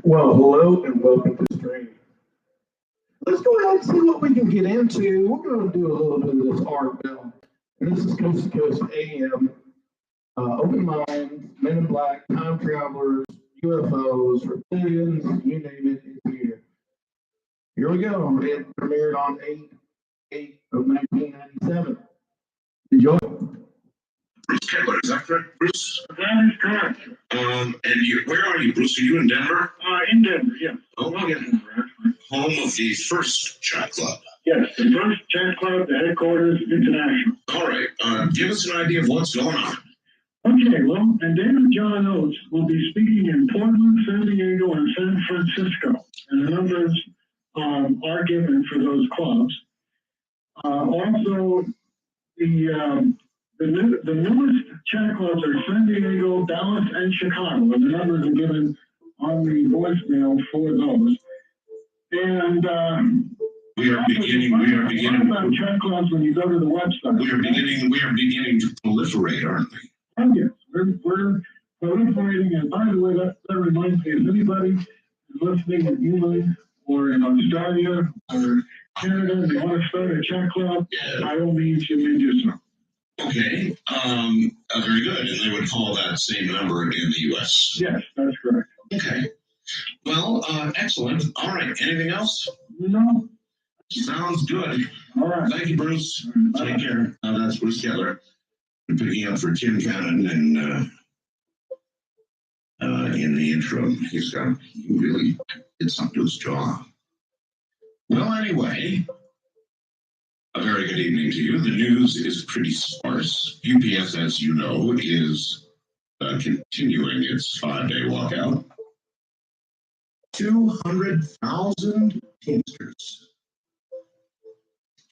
Well, hello and welcome to the stream. Let's go ahead and see what we can get into. We're going to do a little bit of this art film. And this is Coast to Coast AM, Open Minds, Men in Black, Time Travelers, UFOs, Reptilians, you name it, it's here. Here we go. It premiered on 8/8 of 1997. Enjoy. Bruce Kettler, is that correct, Bruce? That is correct. Where are you, Bruce? Are you in Denver? In Denver, yeah. Oh, yeah. Home of the first chat club. Yes, the first chat club, the headquarters, international. All right. Give us an idea of what's going on. Okay, well, and David John Oates will be speaking in Portland, San Diego, and San Francisco. And the numbers are given for those clubs. Also, the newest chat clubs are San Diego, Dallas, and Chicago, and the numbers are given on the voicemail for those. And we are beginning about chat clubs when you go to the website. We are beginning to proliferate, aren't we? Oh yes, we're proliferating. And by the way, that reminds me, if anybody is listening in England or in Australia or Canada and they want to start a chat club, by all means you may do so. Okay, very good. And they would call that same number in the U.S. Yes, that's correct. Okay. Well, excellent. All right. Anything else? No. Sounds good. All right. Thank you, Bruce. Take care. That's Bruce Kettler. I'm picking up for Tim Cannon and in the intro. He really did something to his jaw. Well, anyway. A very good evening to you. The news is pretty sparse. UPS, as you know, is continuing its 5-day walkout. 200,000 Teamsters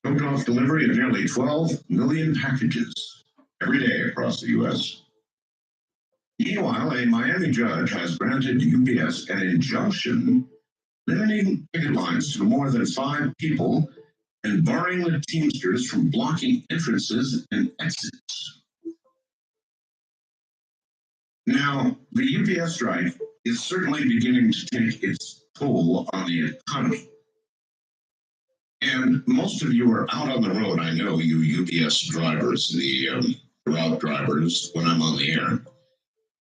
took off delivery of nearly 12 million packages every day across the U.S. Meanwhile, a Miami judge has granted UPS an injunction limiting picket lines to more than 5 people and barring the Teamsters from blocking entrances and exits. Now, the UPS strike is certainly beginning to take its toll on the economy. And most of you are out on the road. I know you UPS drivers, the route drivers, when I'm on the air.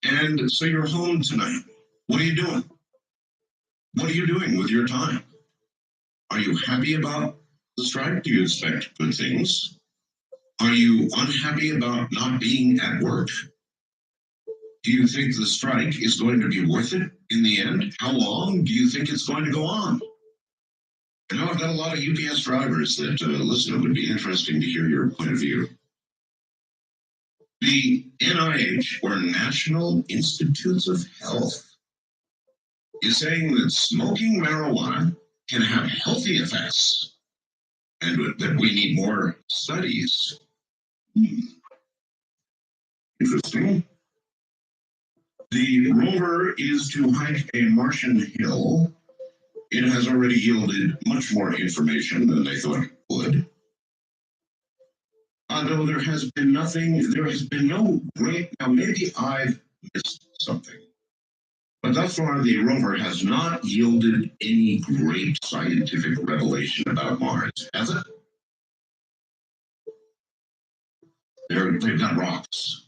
And so you're home tonight. What are you doing? What are you doing with your time? Are you happy about the strike? Do you expect good things? Are you unhappy about not being at work? Do you think the strike is going to be worth it in the end? How long do you think it's going to go on? I know I've got a lot of UPS drivers that listen. It would be interesting to hear your point of view. The NIH, or National Institutes of Health, is saying that smoking marijuana can have healthy effects and that we need more studies. Interesting. The rover is to hike a Martian hill. It has already yielded much more information than they thought it would. Although there has been no great, now maybe I've missed something. But thus far, the rover has not yielded any great scientific revelation about Mars, has it? They've got rocks.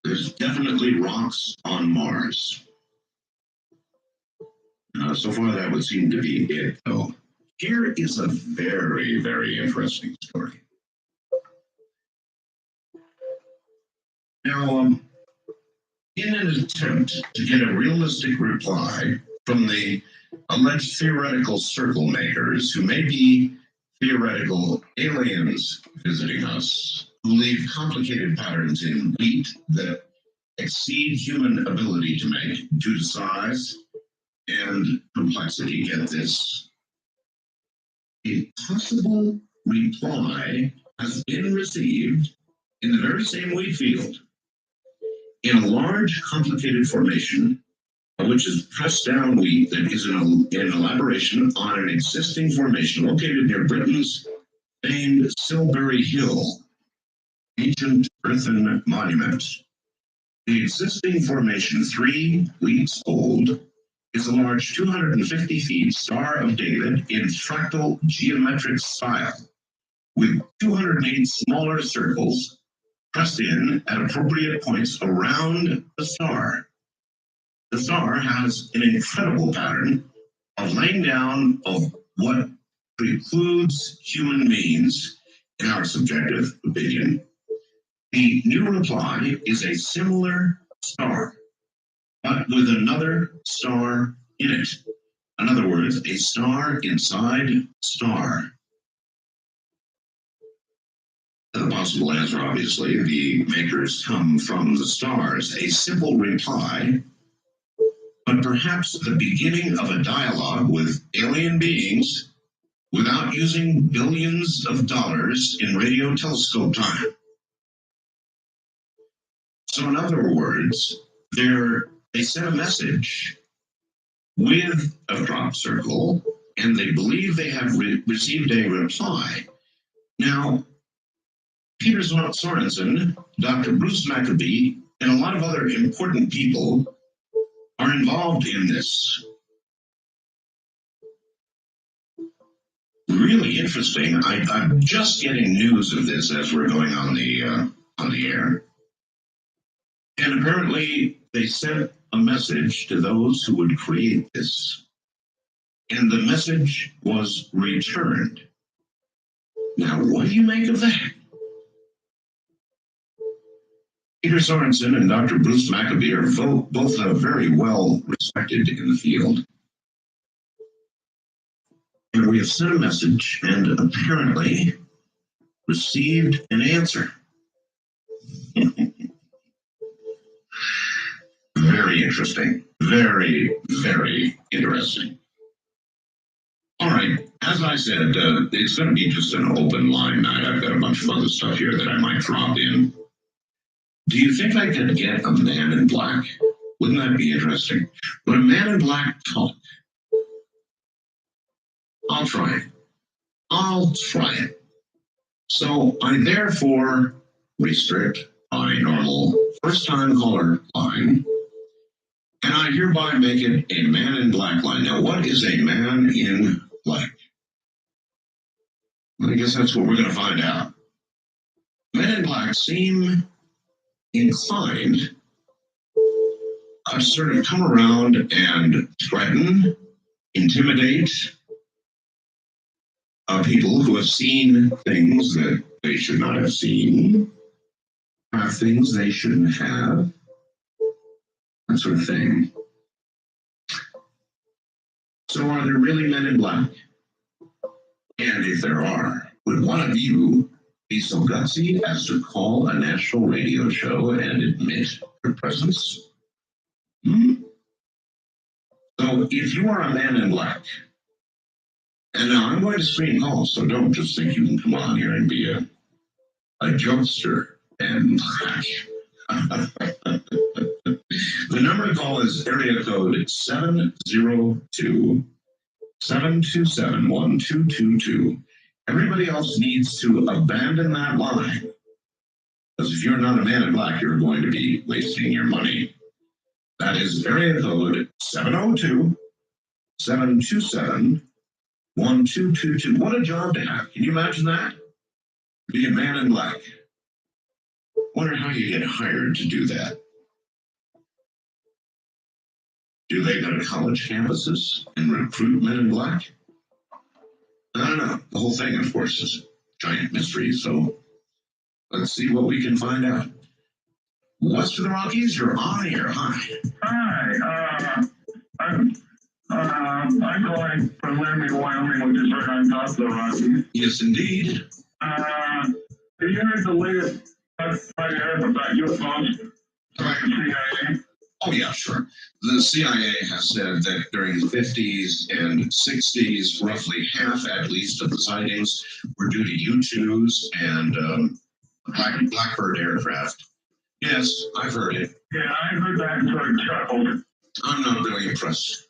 There's definitely rocks on Mars. So far, that would seem to be it, though. Here is a very, very interesting story. Now, in an attempt to get a realistic reply from the alleged theoretical circle makers, who may be theoretical aliens visiting us, who leave complicated patterns in wheat that exceed human ability to make due to size and complexity. Get this. A possible reply has been received in the very same wheat field, in a large, complicated formation, which is pressed down wheat that is an elaboration on an existing formation located near Britain's famed Silbury Hill, ancient earthen monument. The existing formation, 3 weeks old, is a large 250 feet Star of David in fractal geometric style, with 208 smaller circles pressed in at appropriate points around the star. The star has an incredible pattern of laying down of what precludes human beings, in our subjective opinion. The new reply is a similar star, but with another star in it. In other words, a star inside star. The possible answer, obviously, the makers come from the stars. A simple reply, but perhaps the beginning of a dialogue with alien beings without using billions of dollars in radio telescope time. So in other words, they sent a message with a drop circle, and they believe they have received a reply. Now, Peter Sorensen, Dr. Bruce Maccabee, and a lot of other important people are involved in this. Really interesting. I'm just getting news of this as we're going on the air. And apparently they sent a message to those who would create this. And the message was returned. Now, what do you make of that? Peter Sorensen and Dr. Bruce Maccabee are both very well respected in the field. And we have sent a message and apparently received an answer. Very interesting. Very, very interesting. All right. As I said, it's going to be just an open line night. I've got a bunch of other stuff here that I might drop in. Do you think I could get a man in black? Wouldn't that be interesting? Would a man in black talk? I'll try it. I'll try it. So I therefore restrict my normal first-time caller line, and I hereby make it a man in black line. Now, what is a man in black? I guess that's what we're going to find out. Men in black seem inclined to sort of come around and threaten, intimidate people who have seen things that they should not have seen, have things they shouldn't have, that sort of thing. So are there really men in black? And if there are, would one of you be so gutsy as to call a national radio show and admit your presence? So if you are a man in black, and now I'm going to screen calls, so don't just think you can come on here and be a jokester and black. The number to call is area code 702-727-1222. Everybody else needs to abandon that line. Because if you're not a man in black, you're going to be wasting your money. That is area code 702-727-1222. What a job to have. Can you imagine that? Be a man in black. Wonder how you get hired to do that. Do they go to college campuses and recruit men in black? I don't know. The whole thing, of course, is a giant mystery, so let's see what we can find out. West of the Rockies, you're on air. Hi. Hi. I'm calling from Laramie, Wyoming, which is right on top of the Rockies. Yes, indeed. Have you heard the latest about UFOs by the CIA? Oh, yeah, sure. The CIA has said that during the 50s and 60s, roughly half at least of the sightings were due to U-2s and Blackbird aircraft. Yes, I've heard it. Yeah, I heard that and sort of chuckled. I'm not really impressed.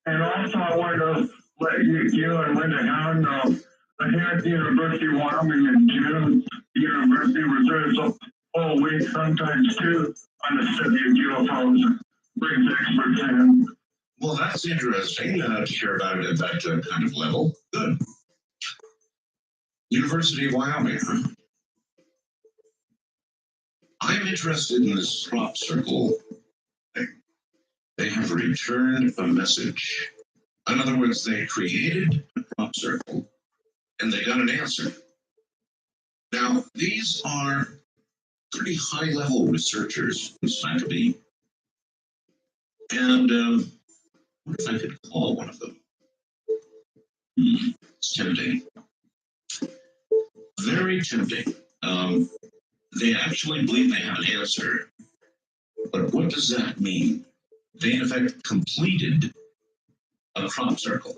And also, I wanted to let you and Linda Howard know that here at the University of Wyoming in June, the university reserves a whole week, sometimes two, on the study of UFOs. Brings experts in. Well, that's interesting to hear about it at that kind of level. Good. University of Wyoming, huh? I'm interested in this crop circle thing. They have returned a message. In other words, they created a crop circle and they got an answer. Now, these are pretty high level researchers who seem to be. And what if I could call one of them? It's tempting. Very tempting. They actually believe they have an answer. But what does that mean? They, in effect, completed a crop circle.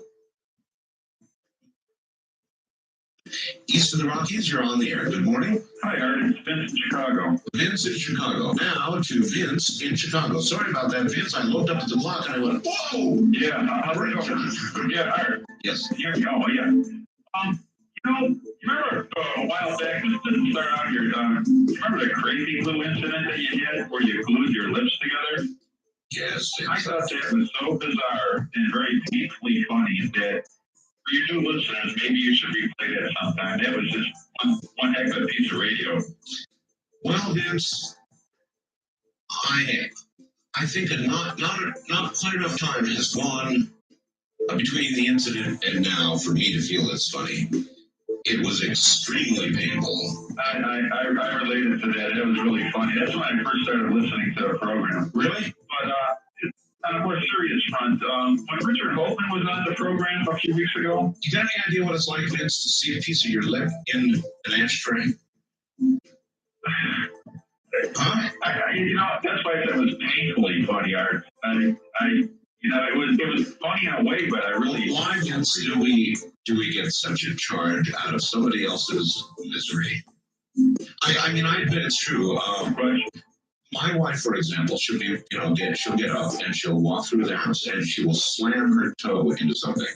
East of the Rockies, you're on the air. Good morning. Hi, Art. It's Vince in Chicago. Vince in Chicago. Now to Vince in Chicago. Sorry about that, Vince. I looked up at the clock and I went, whoa! Yeah, yeah, Art. Yes. Yeah, oh, yeah. You remember a while back, this didn't start out here, you remember the crazy glue incident that you had where you glued your lips together? Yes. I thought that was so bizarre and very painfully funny that for your new listeners, maybe you should replay that sometime. That was just one heck of a piece of radio. Well, Vince, I think that not quite enough time has gone between the incident and now for me to feel it's funny. It was extremely painful. I related to that. It was really funny. That's when I first started listening to the program. Really? But on a more serious front, when Richard Holtman was on the program a few weeks ago. You got any idea what it's like, Vince, to see a piece of your lip in an ashtray? Huh? That's why I said it was painfully funny, Art. It was funny in a way, but I really. Why, Vince, do we get such a charge out of somebody else's misery? I mean, I admit it's true. Right. My wife, for example, she'll get up and she'll walk through the house and she will slam her toe into something,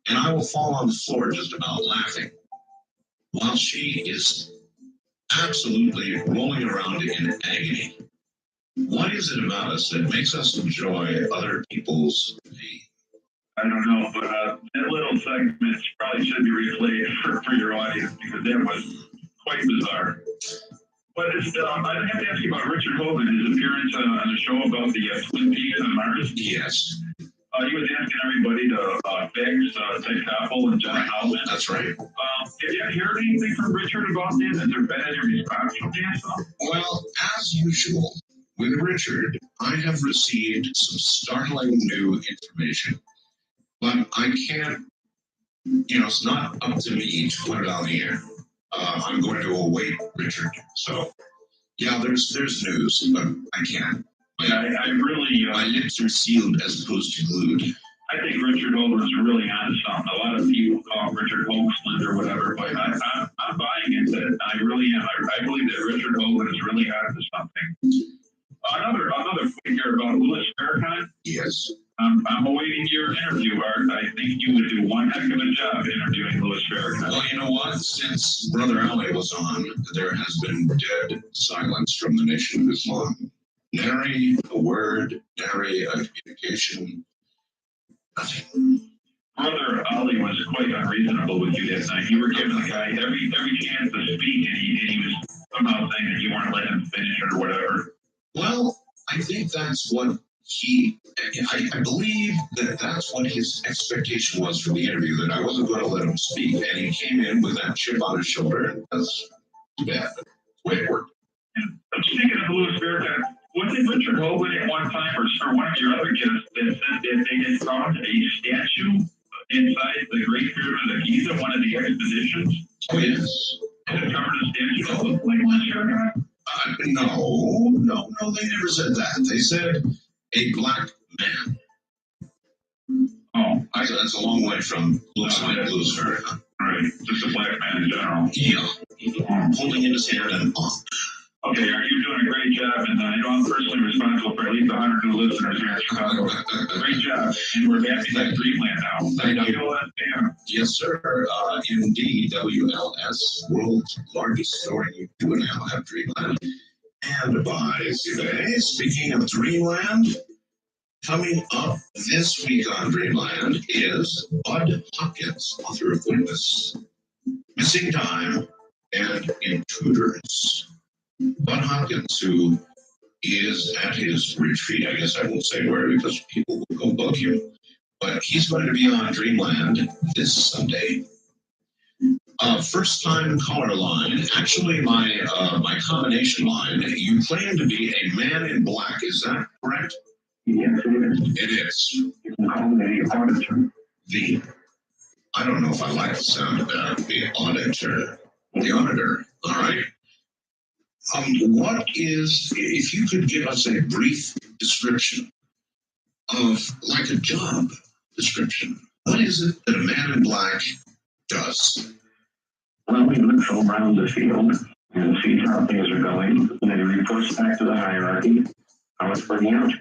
and I will fall on the floor just about laughing, while she is absolutely rolling around in agony. What is it about us that makes us enjoy other people's pain? I don't know, but that little segment probably should be replayed for your audience because that was quite bizarre. But I have to ask you about Richard Hogan, his appearance on the show about the Twin Peaks on Mars. Yes. He was asking everybody to fax Ted Koppel and John Howland. That's right. Have you heard anything from Richard about that? Has there been any response from that? Well, as usual, with Richard, I have received some startling new information, but I can't, it's not up to me to put it on the air. I'm going to await Richard. So, yeah, there's news, but I can't. I really. My lips are sealed as opposed to glued. I think Richard Hogan is really onto something. A lot of people call him Richard Hoaxland or whatever, but I'm buying into it. I really am. I believe that Richard Hogan is really onto something. Another point here about Louis Farrakhan. Yes. I'm awaiting your interview, Art. I think you would do one heck of a job interviewing Louis Farrakhan. Well, you know what? Since Brother Ali was on, there has been dead silence from the Nation of Islam. Nary a word, nary a communication, nothing. Brother Ali was quite unreasonable with you that night. You were giving the guy every chance to speak, and he was somehow saying that you weren't letting him finish or whatever. Well, I think that's what I believe that that's what his expectation was from the interview, that I wasn't going to let him speak. And he came in with that chip on his shoulder, and that's too bad. That's the way it worked. Speaking of Louis Farrakhan, was it Richard Hogan at one time, or one of your other guests, that said that they had found a statue inside the Great Pyramid of Giza, one of the expeditions? Oh, yes. And it covered a statue that looked like Louis Farrakhan? No, they never said that. They said a black man. Oh, That's a long way from looks like Louis Farrakhan. Right, just a black man in general. Yeah. Holding in his hand and Okay, you're doing a great job, and I know I'm personally responsible for at least 100 new listeners here in Chicago. Great job, and we're back in that Dreamland now. Thank you. WLS. Yes, sir. Indeed, WLS, world's largest store. You do now have Dreamland. And by today, speaking of Dreamland, Coming up this week on Dreamland is Bud Hopkins, author of Witness, Missing Time, and Intruders. Bud Hopkins, who is at his retreat, I guess I won't say where because people will go bug him, but he's going to be on Dreamland this Sunday. First time caller line, actually my combination line, you claim to be a man in black, is that correct? Yes, it is. It is. You can call me the auditor. I don't know if I like the sound of that, the auditor. The auditor, all right. What is, if you could give us a brief description of, like a job description, what is it that a man in black does? Well, he looks all around the field and sees how things are going, and then he reports back to the hierarchy how it's working out.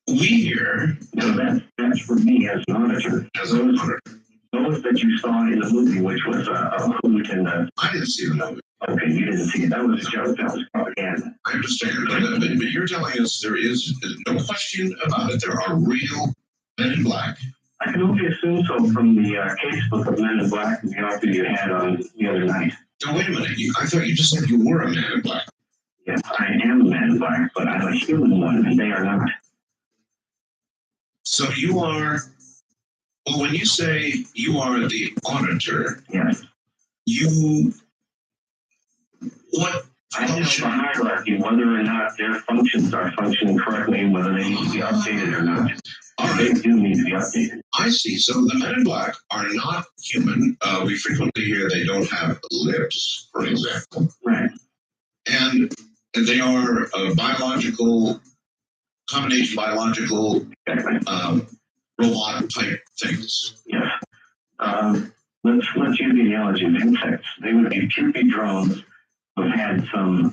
We hear, So that's for me as an auditor. as an auditor, Those that you saw in the movie, which was a hoot and I didn't see the movie. okay, you didn't see it. That was a joke. That was propaganda. I understand, but you're telling us there is no question about it. There are real men in black. I can only assume so from the casebook of Men in Black and the offer you had on the other night. Now, wait a minute. I thought you just said you were a man in black. Yes, I am a Man in Black, but I'm a human one, and they are not. So you are, well, when you say you are the auditor, Yes. what I tell the function? hierarchy whether or not their functions are functioning correctly and whether they need to be updated or not. All They right, do need to be updated. I see. So the men in black are not human. We frequently hear they don't have lips, for example. Right. And they are biological, combination biological Exactly. robot type things. Yes. Let's use the analogy of insects. They would be pupae drones who have had some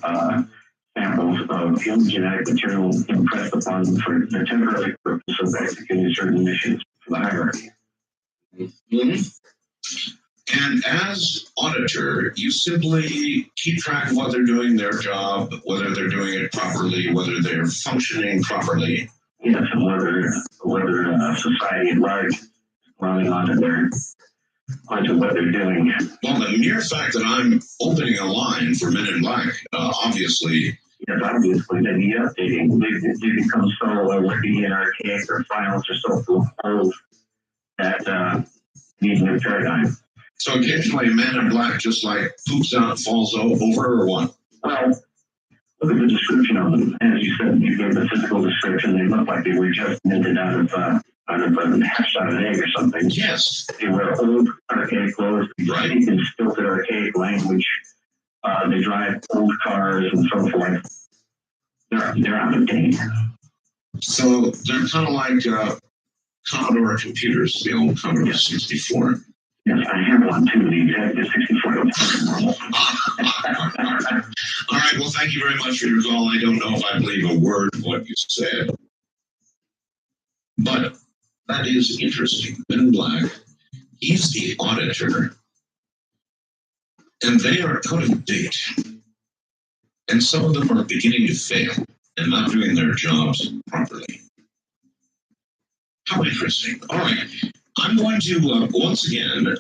samples of human genetic material impressed upon them for the temporary purpose of executing certain missions for the hierarchy. And as auditor, you simply keep track of what they're doing, their job, whether they're doing it properly, whether they're functioning properly. Yes, and whether society at large is running onto what they're doing. Well, the mere fact that I'm opening a line for Men in Black, obviously, Yes, obviously they need updating. They become so wicked and archaic, their files are so old that need a new paradigm. so occasionally Men in Black just like poops out and falls over or what? Well, look at the description of them. As you said, you gave the physical description. They look like they were just minted out of hatched out of an egg or something. Yes. They wear old, archaic clothes. They Right. speak in stilted, archaic language. They drive old cars and so forth. They're out of date. So they're kind of like Commodore computers, the old Commodore 64. Yes, I have one too. The Executive 64. All right, well, thank you very much for your call. I don't know if I believe a word of what you said, but that is interesting. Men in Black, he's the auditor, and they are out of date. And some of them are beginning to fail and not doing their jobs properly. How interesting. All right. I'm going to, once again,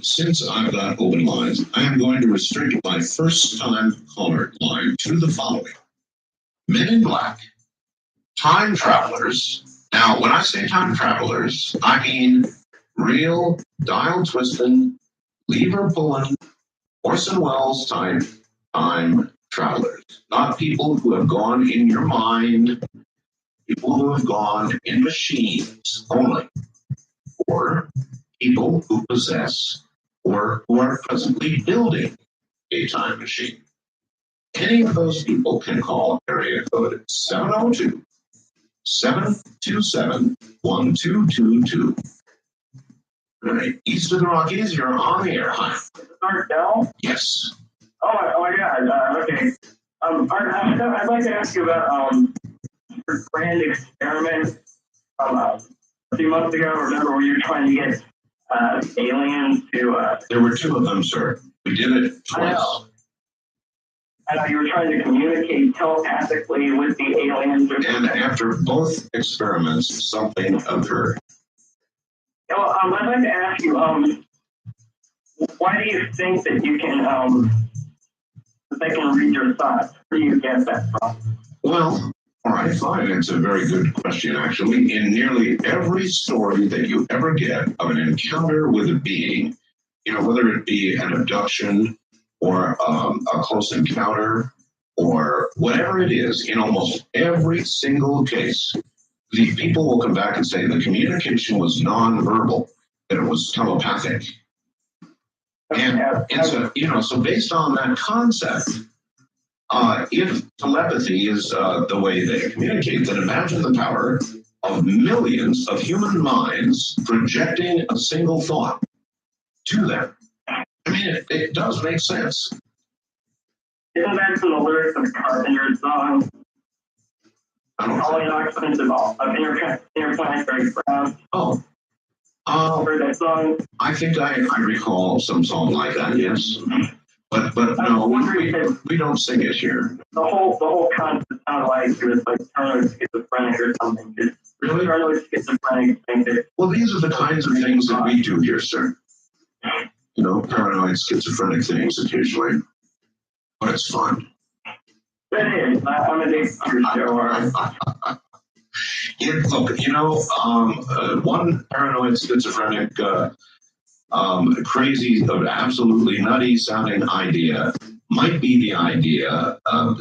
since I've got open lines, I am going to restrict my first-time caller line to the following. Men in Black, time travelers. Now, when I say time travelers, I mean real dial-twisting, lever-pulling, Orson Welles type time travelers. Not people who have gone in your mind, people who have gone in machines only. Or people who possess or who are presently building a time machine. Any of those people can call area code 702-727-1222. All right, East of the Rockies, you're on the air. Hi. Art Bell? Yes. Oh my God. Okay. Art, I'd like to ask you about your grand experiment a few months ago. Remember when you were trying to get aliens to? There were two of them, sir. We did it I twice. know. I know you were trying to communicate telepathically with the aliens or And something. after both experiments, something occurred. Well, I'd like to ask you, why do you think that you can, that they can read your thoughts? Where do you get that from? Well, all right, fine. It's a very good question, actually. In nearly every story that you ever get of an encounter with a being, you know, whether it be an abduction or a close encounter or whatever it is, in almost every single case, the people will come back and say the communication was nonverbal, that it was telepathic. And it's a, you know, so based on that concept, if telepathy is the way they communicate, then imagine the power of millions of human minds projecting a single thought to them. I mean, it does make sense. Isn't that from the lyrics of Carpenter's song? I don't All the occupants of interplanetary craft. Oh, Heard that song? I think I recall some song like that, yes. But no, we don't sing it here. The whole concept sounded like it was like paranoid schizophrenic or something. Just Really? paranoid schizophrenic thing that Well, these are the kinds of things that we do here, sir. You know, paranoid, schizophrenic things occasionally. But it's fun. it is. I'm addicted to your show. All right. Look, you know, one paranoid, schizophrenic, crazy, absolutely nutty sounding idea might be the idea.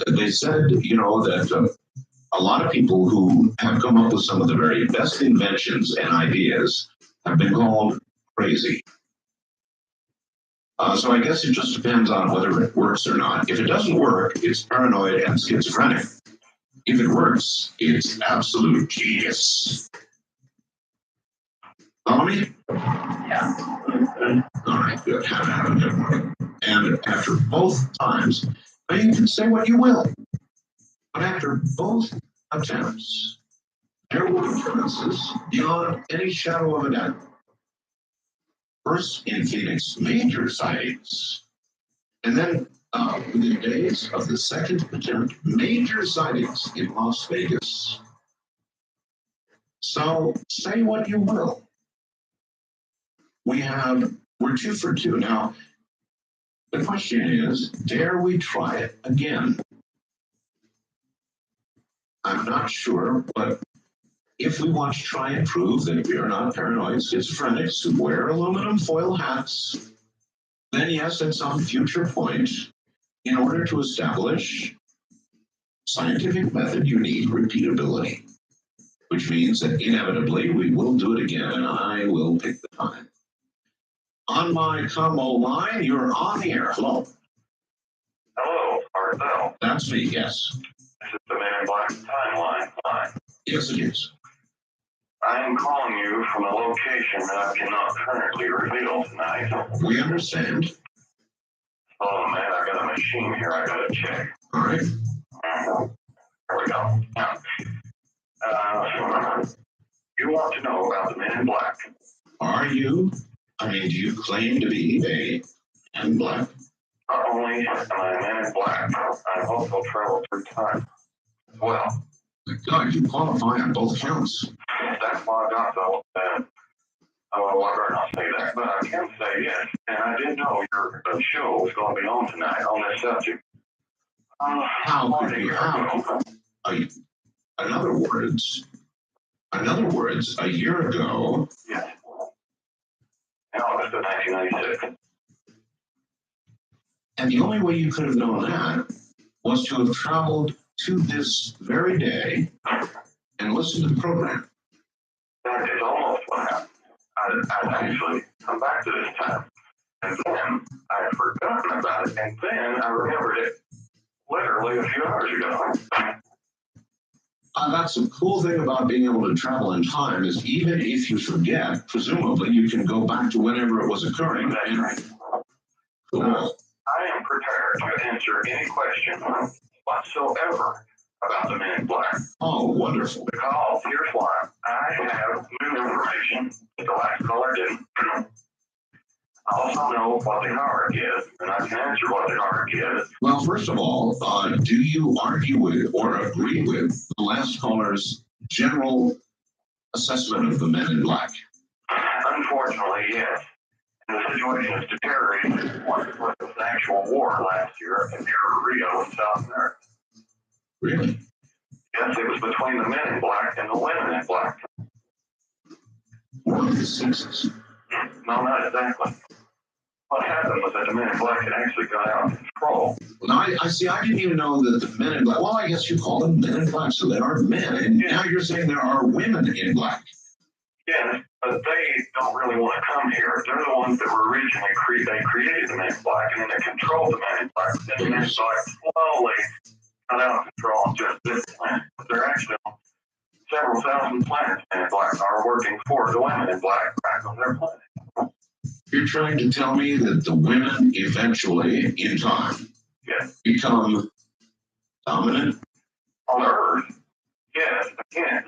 They said, you know, that a lot of people who have come up with some of the very best inventions and ideas have been called crazy. So I guess it just depends on whether it works or not. If it doesn't work, it's paranoid and schizophrenic. If it works, it's absolute genius. Follow me? Yeah. All right, good. Have a good one. And after both times, now you can say what you will, but after both attempts, there were occurrences beyond any shadow of a doubt. First in Phoenix, major sightings, and then within days of the second attempt, major sightings in Las Vegas. So say what you will. We're 2 for 2. Now, the question is, dare we try it again? I'm not sure, but if we want to try and prove that we are not paranoid schizophrenics who wear aluminum foil hats, then yes, at some future point, in order to establish scientific method, you need repeatability, which means that inevitably we will do it again and I will pick the time. On my combo line, you're on the air. Hello. Hello, Art Bell. That's me, yes. This is the Man in Black timeline line. Yes, it is. I am calling you from a location that I cannot currently reveal tonight. We understand. Oh man, I got a machine here I gotta check. All right. Here we go. You want to know about the Men in Black? Are you? I mean, do you claim to be a Man in Black? Not only am I a Man in Black, I've also traveled through time as well. My God, you qualify on both counts. That's why I got so upset. Oh, I better not say that, but I can say yes. And I did know your show was going to be on tonight on this subject. How could you? How? In other words, a year ago. Yes. In August of 1996. And the only way you could have known that was to have traveled to this very day and listened to the program. That is almost what happened. I'd actually come back to this time. And then I had forgotten about it. And then I remembered it literally a few hours ago. That's the cool thing about being able to travel in time is even if you forget, presumably you can go back to whenever it was occurring. That's right. Cool. I am prepared to answer any question whatsoever about the Men in Black. Oh, wonderful. Because here's why. I have new information that the last caller didn't. I also know what the hierarchy is, and I can answer what the hierarchy is. Well, first of all, do you argue with or agree with the last caller's general assessment of the men in black? Unfortunately, yes. And the situation has deteriorated with the actual war last year near Rio in South America. Really? Yes, it was between the men in black and the women in black. One of the sexes. No, not exactly. What happened was that the men in black had actually got out of control. Now, I see, I didn't even know that the men in black, well, I guess you call them men in black, so they are men. And now you're saying there are women in black. Yes, but they don't really want to come here. They're the ones that were originally they created the men in black, and then they controlled the men in black. Then the men in black slowly got out of control on just this planet. But they're actually on several thousand planets, men in black are working for the women in black back on their planet. You're trying to tell me that the women eventually, in time, Yes. become dominant? On Earth, yes, again.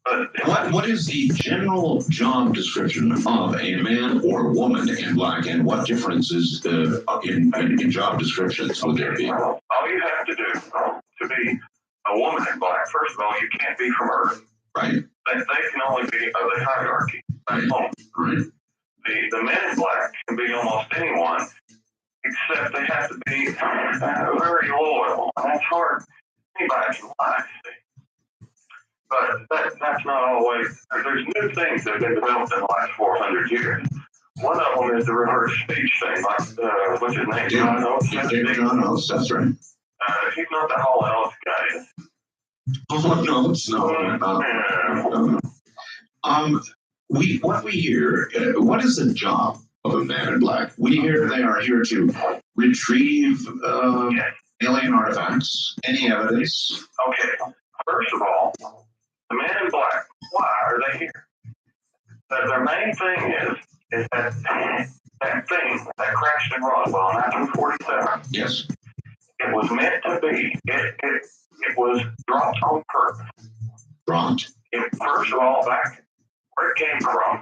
But What is the general job description of a man or woman in black, and what differences in job descriptions would there be? all you have to do to be a woman in black, first of all, you can't be from Earth. Right, They can only be of the hierarchy. That's all. right. The men in black can be almost anyone, except they have to be very loyal. And that's hard. Anybody can lie, see. But that's not always. There's new things that have been developed in the last 400 years. One of them is the reverse speech thing, like what's his name? John Oates. John Oates, that's right. He's not the Hall Ellis guy. Oh, no, it's no. What we hear, what is the job of a man in black? We hear they are here to retrieve alien artifacts, any evidence. Okay, first of all, the men in black, why are they here? Their main thing is that thing that crashed in Roswell in 1947. Yes. It was meant to be. It was dropped on purpose. Dropped. First of all, back where it came from,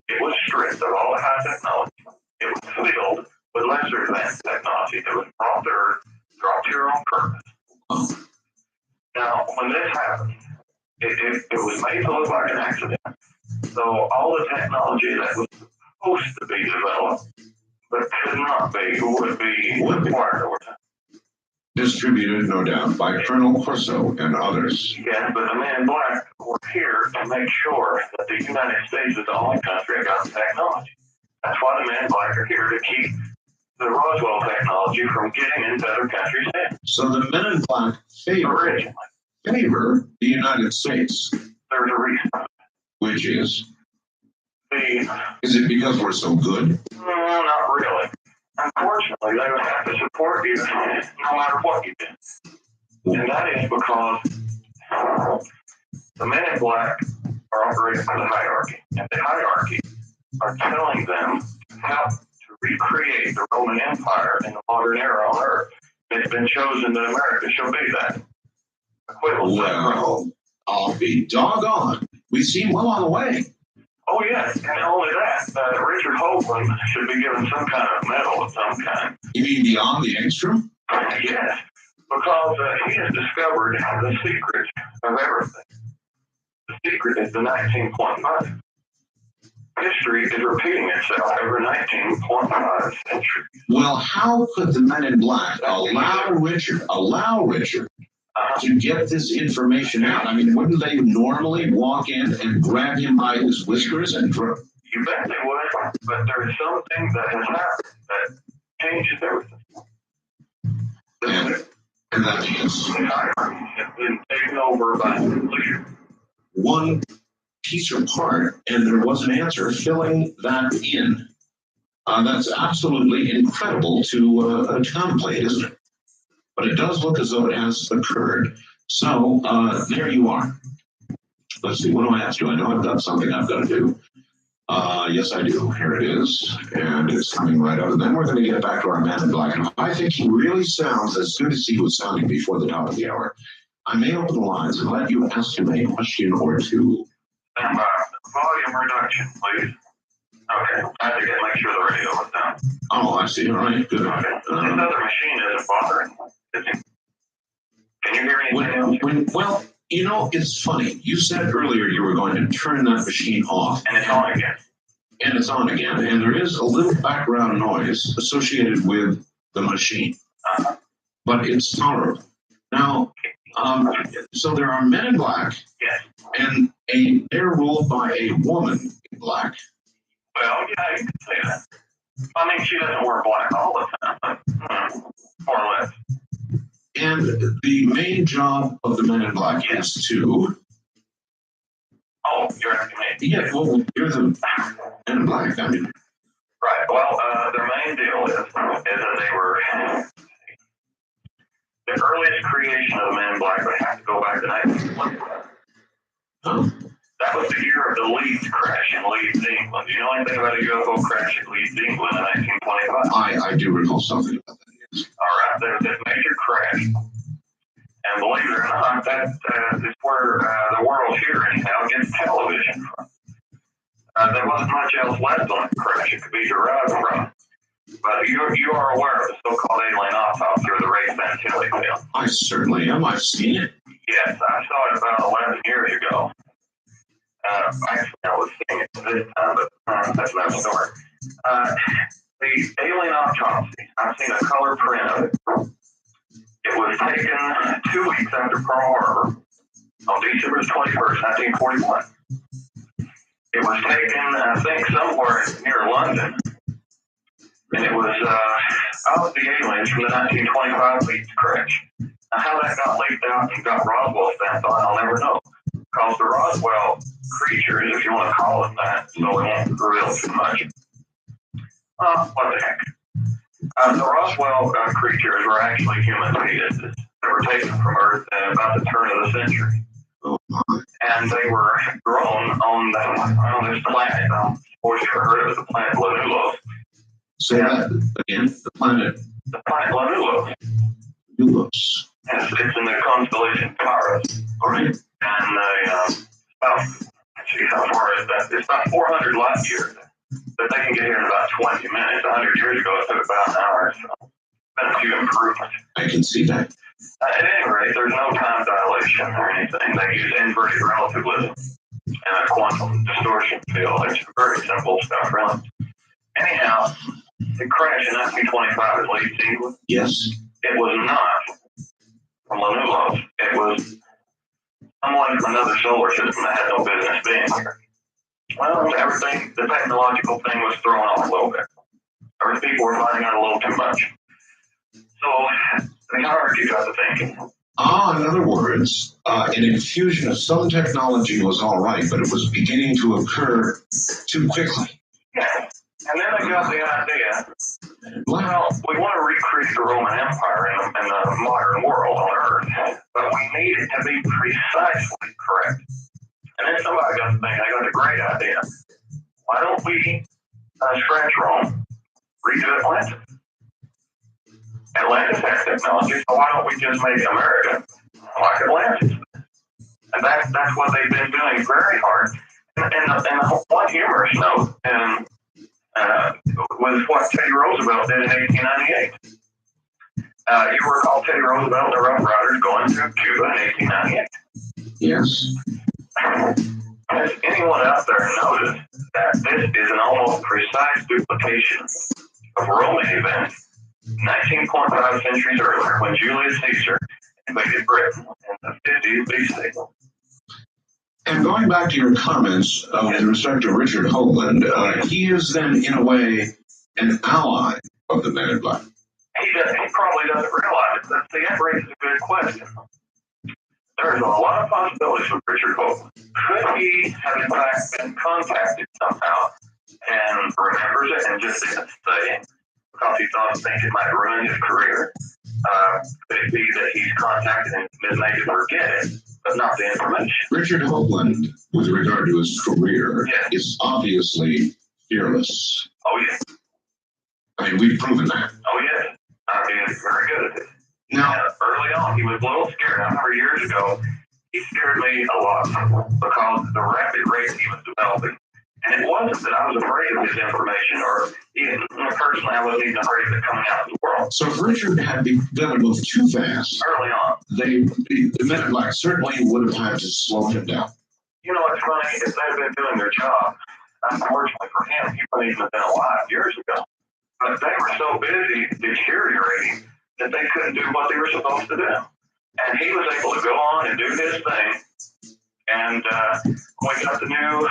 it was stripped of all the high technology. It was filled with lesser advanced technology. It was brought to Earth, dropped here on purpose. Oh. Now, when this happened, it was made to look like an accident. So all the technology that was supposed to be developed, but could not be, would be required over time. Distributed, no doubt, by Colonel Corso and others. Yes, but the men in black were here to make sure that the United States is the only country that got the technology. That's why the men in black are here to keep the Roswell technology from getting into other countries' hands. So the men in black Originally, favor the United States, there's a reason. which is The it because we're so good? No, not really. Unfortunately, they would have to support you no matter what you did. And that is because the men in black are operating by the hierarchy. And the hierarchy are telling them how to recreate the Roman Empire in the modern era on Earth. It's been chosen that America shall be that. Equivalent. Well, I'll be doggone. We seem well on the way. Oh, yes, and not only that, Richard Hoagland should be given some kind of medal of some kind. You mean beyond the Engstrom? Yes, because he has discovered the secret of everything. The secret is the 19.5. History is repeating itself every 19.5 centuries. Well, how could the men in black allow Richard to get this information out? I mean, wouldn't they normally walk in and grab him by his whiskers and throw? You bet they would, but there is something that has happened that changes everything. And that is The hierarchy has been taken over by leadership. one piece or part, and there was an answer filling that in. That's absolutely incredible to contemplate, isn't it? But it does look as though it has occurred. So there you are. Let's see, what do I have to do? I know I've got something I've got to do. Yes, I do. Here it is. And it's coming right up. And then we're going to get back to our man in black. And I think he really sounds as good as he was sounding before the top of the hour. I may open the lines and let you ask him a question or two. Stand by. Volume reduction, please. Okay, I had to make sure the radio was down. Oh, I see. All right, good. Okay, this other machine isn't bothering. Is it? Can you hear anything else? Well, you know, it's funny. You said earlier you were going to turn that machine off. And it's on again. And it's on again. And there is a little background noise associated with the machine. But it's tolerable. Now, so there are men in black. Yes. And they're ruled by a woman in black. Well, yeah, you can say that. I mean, she doesn't wear black all the time, but more or less. And the main job of the men in black is to... Oh, you're asking me? Yeah, well, you're the men in black. I mean... Right. Well, their main deal is that they were... The earliest creation of the men in black would have to go back to 1925. Oh. That was the year of the Leeds crash in Leeds, England. Do you know anything about a UFO crash in Leeds, England in 1925? I do recall something about that, yes. All right, there was this major crash. And believe it or not, that is where the world here anyhow gets television from. There wasn't much else left on the crash it could be derived from. But you are aware of the so-called alien autopsy or the Ray Santilli film. I certainly am. I've seen it. Yes, I saw it about 11 years ago. Actually, I was seeing it this time, but that's another story. The alien autopsy, I've seen a color print of it. It was taken 2 weeks after Pearl Harbor on December 21st, 1941. It was taken, I think, somewhere near London. And it was of the aliens from the 1925 Leeds crash. Now, how that got leaked out and got Roswell stamped on, I'll never know. Because the Roswell creatures, if you want to call them that, so we won't reveal too much. What the heck? The Roswell creatures were actually human fetuses that were taken from Earth at about the turn of the century. And they were grown on this planet. Of course, you ever heard of the planet Lanulos. Say that again. The planet Lanulos. Nulos. It's in the constellation Taurus. All right. And how far is that? It's about 400 light years. But they can get here in about 20 minutes. 100 years ago, it took about an hour. So, been a few improvements. I can see that. At any rate, there's no time dilation or anything. They use inverted relativism and a quantum distortion field. It's very simple stuff, really. Anyhow, the crash in 1925 at Leeds, England. Yes. It was not from Lanulos. It was someone from another solar system that had no business being here. Well, everything, the technological thing was thrown off a little bit. People were finding out a little too much. So the hierarchy got to thinking. In other words, an infusion of some technology was all right, but it was beginning to occur too quickly. Yeah. And then they got the idea, well, we want to recreate the Roman Empire in the modern world on Earth, but we need it to be precisely correct. And then somebody got to think, I got a great idea. Why don't we scratch Rome, redo Atlantis? Atlantis has technology, so why don't we just make America like Atlantis? And that's what they've been doing very hard. And one humorous note was what Teddy Roosevelt did in 1898. You recall Teddy Roosevelt and the Rough Riders going through Cuba in 1898? Yes. Has anyone out there noticed that this is an almost precise duplication of Roman events 19.5 centuries earlier when Julius Caesar invaded Britain in the 50s BC? And going back to your comments with respect to Richard Hoagland, he is then, in a way, an ally of the Men in Black. He probably doesn't realize it, but that raises a good question. There's a lot of possibilities with Richard Hoagland. Could he have in fact been contacted somehow and remembers it and just didn't say it because he think it might ruin his career? Could it be that he's contacted and is made to forget it, but not the information? Richard Hoagland, with regard to his career, is obviously fearless. Oh, yeah. I mean, we've proven that. Oh, yeah. He is very good at it. Now, early on, he was a little scared. I remember years ago, he scared me a lot because the rapid rate he was developing. And it wasn't that I was afraid of his information, or even personally, I wasn't even afraid of it coming out in the world. So if Richard had begun to move too fast, Early on, the Men in Black certainly would have had to slow him down. you know, it's funny, if they'd have been doing their job, unfortunately for him, he wouldn't even have been alive years ago. But they were so busy deteriorating that they couldn't do what they were supposed to do. And he was able to go on and do his thing. And we got the new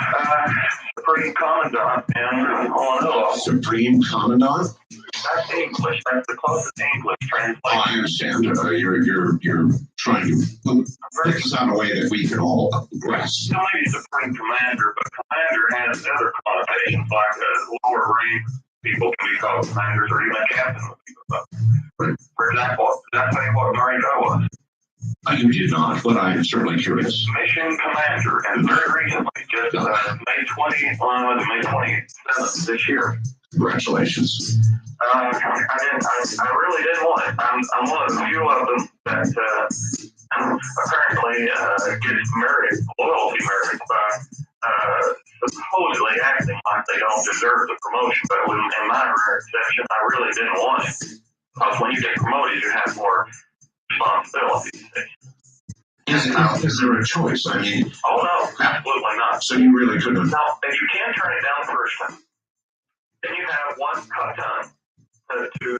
Supreme Commandant in Honolulu. Supreme Commandant? That's English. That's the closest English translation. Oh, I understand. You're trying to put this out a way that we can all grasp. Not maybe Supreme Commander, but Commander has other connotations, like lower rank people can be called commanders, or even captain. For example, did I tell you what Marine was? You did not, but I'm certainly curious. Mission Commander, and very recently, just May 27th this year. Congratulations. I really didn't want it. I'm one of the few of them that apparently gets married, loyalty married, by supposedly acting like they don't deserve the promotion. But in my rare exception, I really didn't want it. Because when you get promoted, you have more responsibilities. Is there a choice? I mean, Oh no, absolutely not. so you really couldn't have. Now, if you can turn it down first time, then you have one cut time to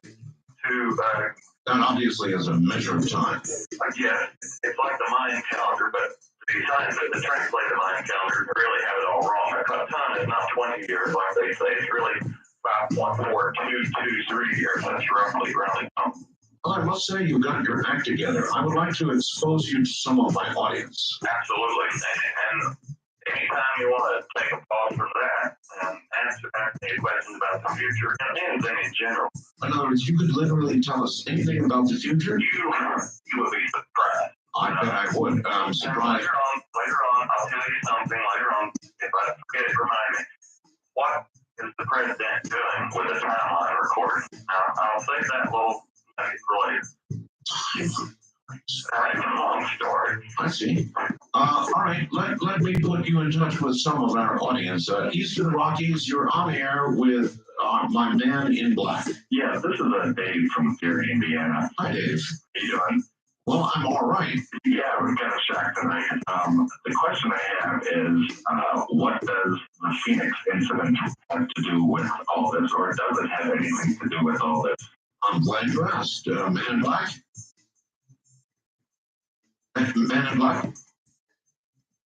That obviously is a measure of time. yeah, it's like the Mayan calendar, but the scientists that translate the Mayan calendar really have it all wrong. A cut time is not 20 years like they say. It's really 5.4223 years. That's roughly rounding up. Well, I must say you've got your act together. I would like to expose you to some of my audience. Absolutely. And anytime you want to take a pause from that and ask any questions about the future and anything in general, In other words, you could literally tell us anything about the future. you would be surprised. I bet I would. I'm And surprised. later on, I'll tell you something later on. If I forget it, remind me. What is the president doing with the timeline recording? I'll save that little nugget for later. That's a long story. I see. All right, let me put you in touch with some of our audience. Eastern Rockies, you're on air with my man in black. Yeah, this is Dave from Gary, Indiana. Hi, Dave. How you doing? Well, I'm all right. Yeah, we've got a shack tonight. The question I have is, what does the Phoenix incident have to do with all this, or does it have anything to do with all this? I'm glad you asked. Man in black? Man in black?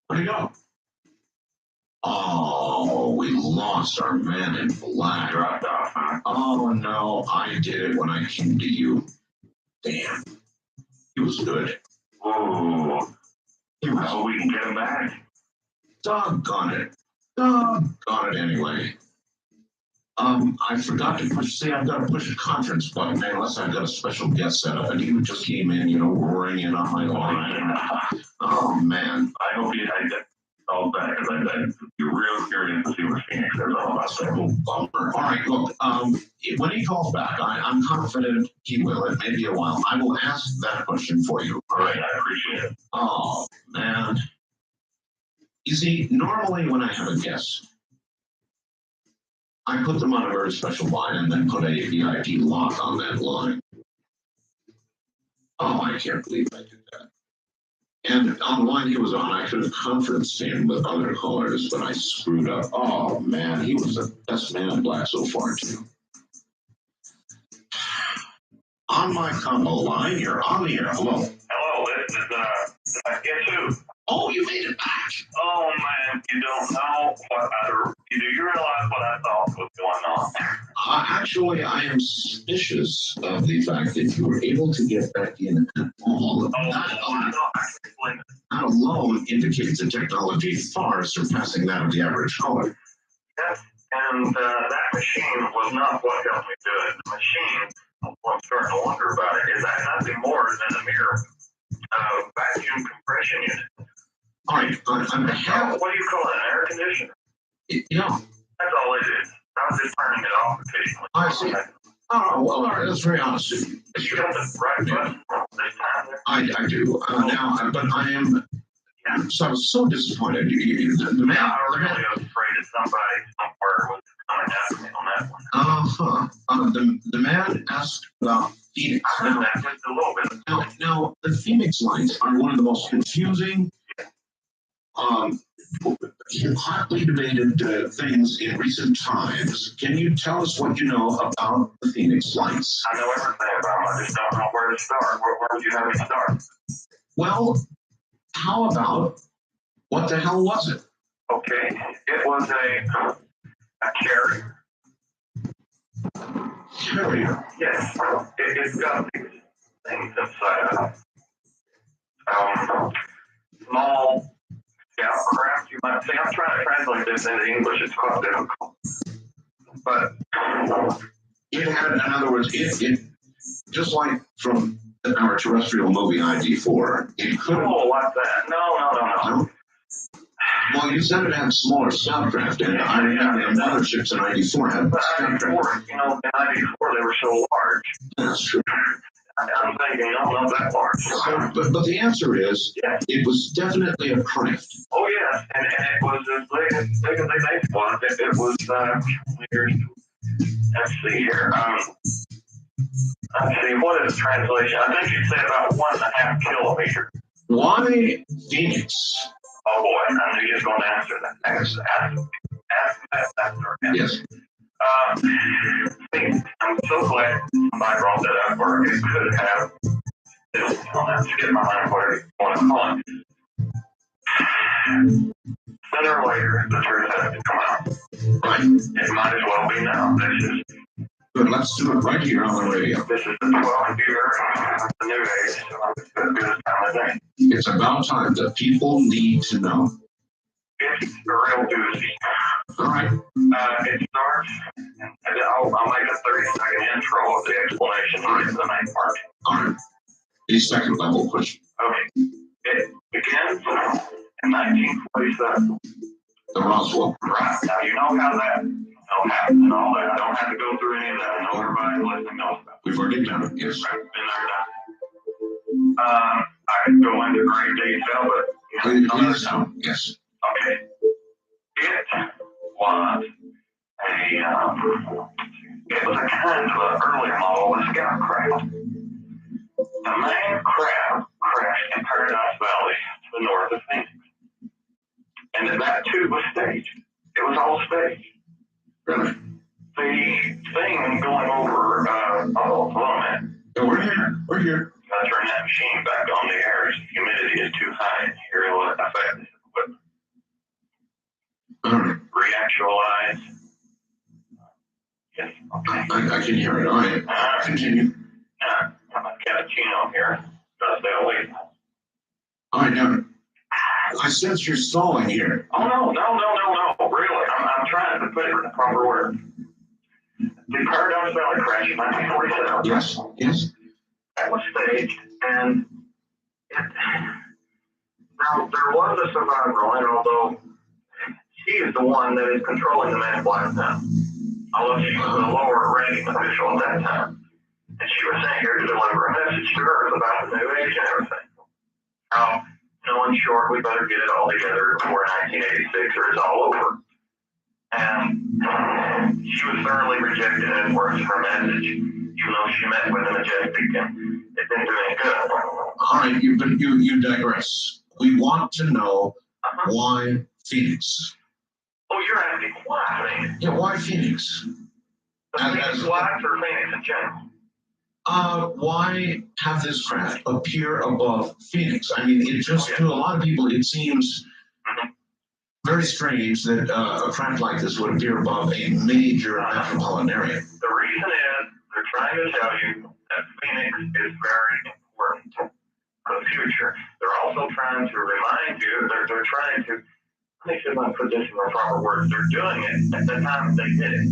Where'd he go? Oh, we lost our man in black. Dropped off, huh? Oh, no, I did it when I came to you. Damn. He was good. Ooh, He was how we can get him back? doggone it. Doggone it anyway. I forgot to push, see, I've got to push a conference button unless I've got a special guest set up. And he just came in, roaring in on my line. Oh, man. I hope you get all back, because you're real curious to see what Phoenix is all about. So bummer. All right, look, when he calls back, I'm confident he will. It may be a while. I will ask that question for you. All right, I appreciate it. Oh, man. You see, normally when I have a guest, I put them on a very special line and then put a VIP lock on that line. Oh, I can't believe I did that. And on the line he was on, I could have conferenced him with other callers, but I screwed up. Oh, man, he was the best man in black so far, too. On my combo line, you're on the air. Hello. Hello, this is, guess who? Oh, you made it back. Oh man, you don't know what do you realize what I thought was going on? Actually, I am suspicious of the fact that you were able to get back in at all. Oh, I can explain it. That alone indicates a technology far surpassing that of the average caller. Yes, and that machine was not what helped me do it. The machine, what I'm starting to wonder about it, is that nothing more than a mere vacuum compression unit. All right, I'm What do you call it, an air conditioner? yeah, That's all it is. I was just turning it off occasionally. I see. Oh, well, all right, that's very honest of you. You got the right button this time there? I do. Now, but I am So I was so disappointed. The man, I was really afraid that somebody somewhere was coming after me on that one. the man asked about Phoenix. I heard that just a little bit. Now, the Phoenix Lights are one of the most confusing, hotly debated things in recent times. Can you tell us what you know about the Phoenix Lights? I know everything about them. I just don't know where to start. Where would you have me start? Well, how about what the hell was it? Okay, it was a carrier. Carrier. Yes, it's got these things inside of it. Small scout you might say. I'm trying to translate this into English. It's quite difficult. But It had, in other words, it just like from our terrestrial movie ID4, it could have. oh, like that. No. Well, you said it had smaller soundcraft, and I remember the motherships in ID4 had But soundcraft. ID4, in ID4 they were so large. That's true. I'm thinking, no, not that large. But the answer is, Yes. it was definitely a craft. Oh, yes, and it was as big as they made it was. It was, let's see here. Let's see, what is the translation? I think it said about 1.5 kilometers. Why Phoenix? Oh boy, I knew you was going to answer that. Ask that. Yes. I'm so glad somebody brought that up, or it could have. I'll have to get my mind whatever you want to call it. Sooner or later, the truth has to come out. Right. It might as well be now. Good. Let's do it right here on the radio. This is the 12th year of the new age, so it's as good as time of day. It's about time that people need to know. It's a real doozy. All right. It starts, and I'll make a 30-second intro of the explanation to get to the main part. All right. A second level question. Okay. It begins in 1947. The Roswell. Right. Now, you know how that happened and all that. I don't have to go through any of that. I know everybody listening knows that. We've already done it. Yes. Right. Been there, done. I could go into great detail, but Please don't. Yes. okay. It was a kind of an early model of scout craft. The main craft crashed in Paradise Valley to the north of Phoenix. And that too was staged. It was all staged. Really? The thing going over, hold on a minute. No, we're here. We're here. Gotta turn that machine back on. The air humidity is too high in here. It'll affect this equipment. All right. Reactualize. Yes, okay. I can hear it. All right. Continue. I'm a cappuccino here. Gotta stay away. All right. Now, I sense you're stalling here. Oh, no. Really. I'm trying to put it in the proper order. The Paradise Valley crash in 1947. Yes. Yes. That was staged, and now there was a survivor, and although she is the one that is controlling the main flight now, although she was a lower ranking official at that time, and she was sent here to deliver a message to Earth about the new age and everything. Now, in short, we better get it all together before 1986 or it's all over. And she was thoroughly rejected as far as her message, even though she met with the Majestic and it didn't do any good. All right. You digress. We want to know why Phoenix. Oh, you're asking why Phoenix? Yeah. Why Phoenix? The Phoenix Lights or Phoenix in general? Why have this craft appear above Phoenix? I mean, it just to a lot of people it seems very strange that a craft like this would appear above a major metropolitan area. The reason is they're trying to tell you that Phoenix is very important for the future. They're also trying to remind you, they're trying to, let me see if I put this in the proper words. They're doing it at the time they did it.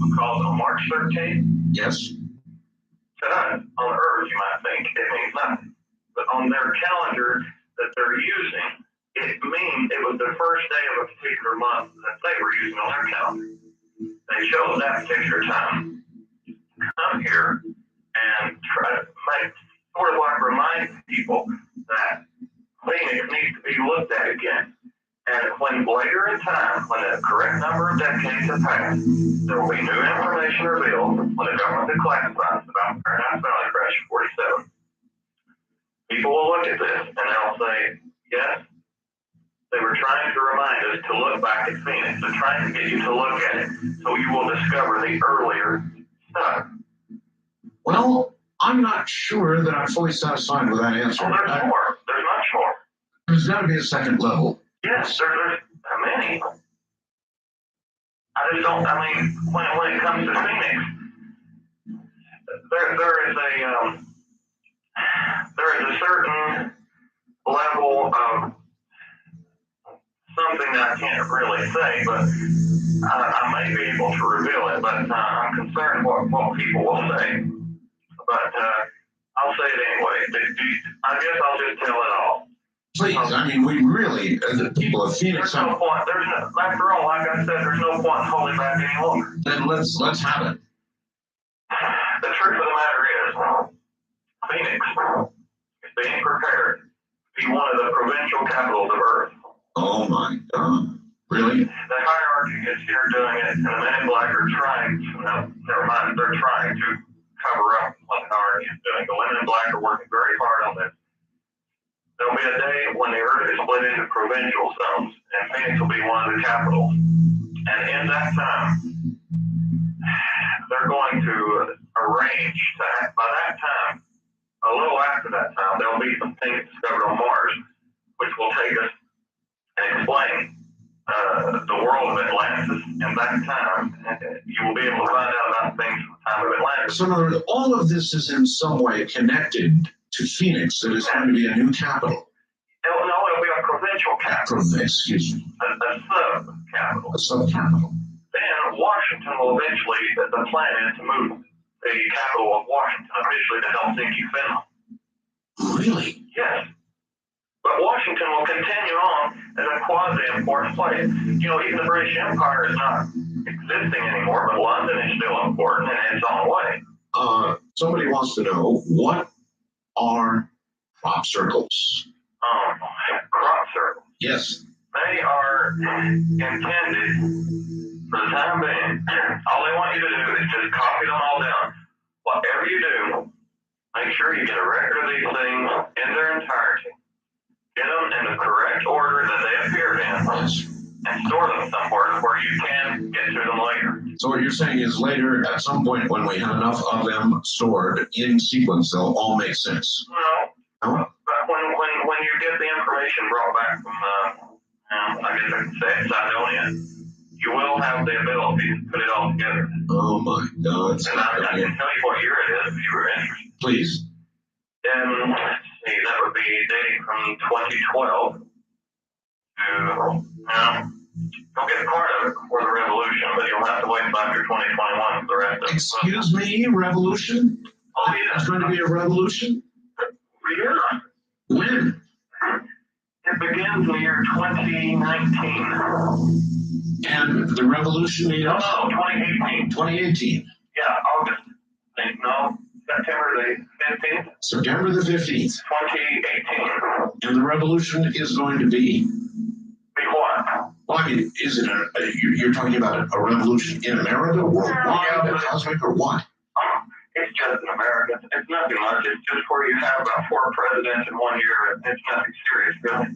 Because on March 13th, Yes. to us, on Earth, you might think it means nothing. But on their calendar that they're using, it means it was the first day of a particular month that they were using on their calendar. They chose that particular time to come here and try to make, sort of like remind people that Phoenix needs to be be looked at again. And when later in time, when the correct number of decades have passed, there will be new information revealed when the government declassifies about Paradise Valley Crash 47. People will look at this and they'll say, yes, they were trying to remind us to look back at Phoenix. They're trying to get you to look at it so you will discover the earlier stuff. Well, I'm not sure that I'm fully satisfied with that answer. Oh, there's more. There's much more. There's got to be a second level. Yes, there's many. I just don't, I mean, when it comes to Phoenix, there is a certain level of something that I can't really say, but I may be able to reveal it, but I'm concerned what people will say. But I'll say it anyway. I guess I'll just tell it all. Please, I mean, we really, the people of Phoenix, There's no point. After all, like I said, there's no point in holding back any longer. then let's have it. The truth of the matter is, Phoenix is being prepared to be one of the provincial capitals of Earth. Oh my God. Really? The hierarchy is here doing it, and the men in black are trying to, no, never mind, they're trying to cover up what the hierarchy is doing. The women in black are working very hard on this. There'll be a day when the Earth is split into provincial zones, and Phoenix will be one of the capitals. And in that time, they're going to arrange to, by that time, a little after that time, there'll be some things discovered on Mars, which will take us and explain the world of Atlantis in that time. And you will be able to find out about things from the time of Atlantis. So in other words, all of this is in some way connected to Phoenix. That is going to be a new capital. No, it'll be a provincial capital. Excuse me. A sub-capital. A sub-capital. Then Washington will eventually, the plan is to move the capital of Washington officially to Helsinki, Finland. Really? Yes. But Washington will continue on as a quasi-important place. You know, even the British Empire is not existing anymore, but London is still important in its own way. Somebody wants to know, what are crop circles? Crop circles. Yes. They are intended, for the time being, all they want you to do is just copy them all down. Whatever you do, make sure you get a record of these things in their entirety. Get them in the correct order that they appeared in, Yes. and store them somewhere where you can get to them later. So what you're saying is later, at some point when we have enough of them stored in sequence, they'll all make sense. No, No? but when you get the information brought back from, I guess I can say it, Cydonia, you will have the ability to put it all together. Oh my God. And I can tell you what year it is if you were interested. Please. Let's see, that would be dating from 2012 to, don't get part of it before the revolution, but you'll have to wait until after 2021 for the rest of it. Excuse me, revolution? Oh, yeah. There's going to be a revolution? Yeah. When? It begins in the year 2019. And the revolution is? No, 2018. 2018. Yeah, August. No, September the 15th, September the 15th. 2018. And the revolution is going to be? Be what? Well, I mean, is it you're talking about a revolution in America, worldwide, cosmic, or what? It's just in America. It's nothing much. It's just where you have about 4 presidents in 1 year. It's nothing serious, really.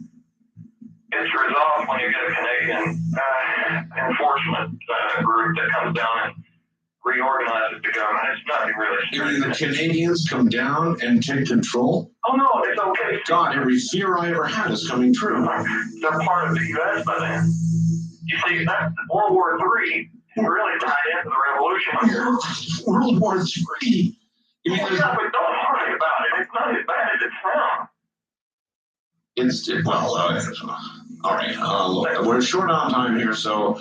It's resolved when you get a Canadian enforcement group that comes down and reorganizes the government. It's nothing really You mean the serious. Canadians come down and take control? Oh, no, it's okay. God, every fear I ever had is coming true. They're part of the U.S. by then. You see, that World War III really tied into the revolution. World War III. You mean Yeah, but don't worry about it. It's not as bad as it sounds. all right. Look, we're short on time here, so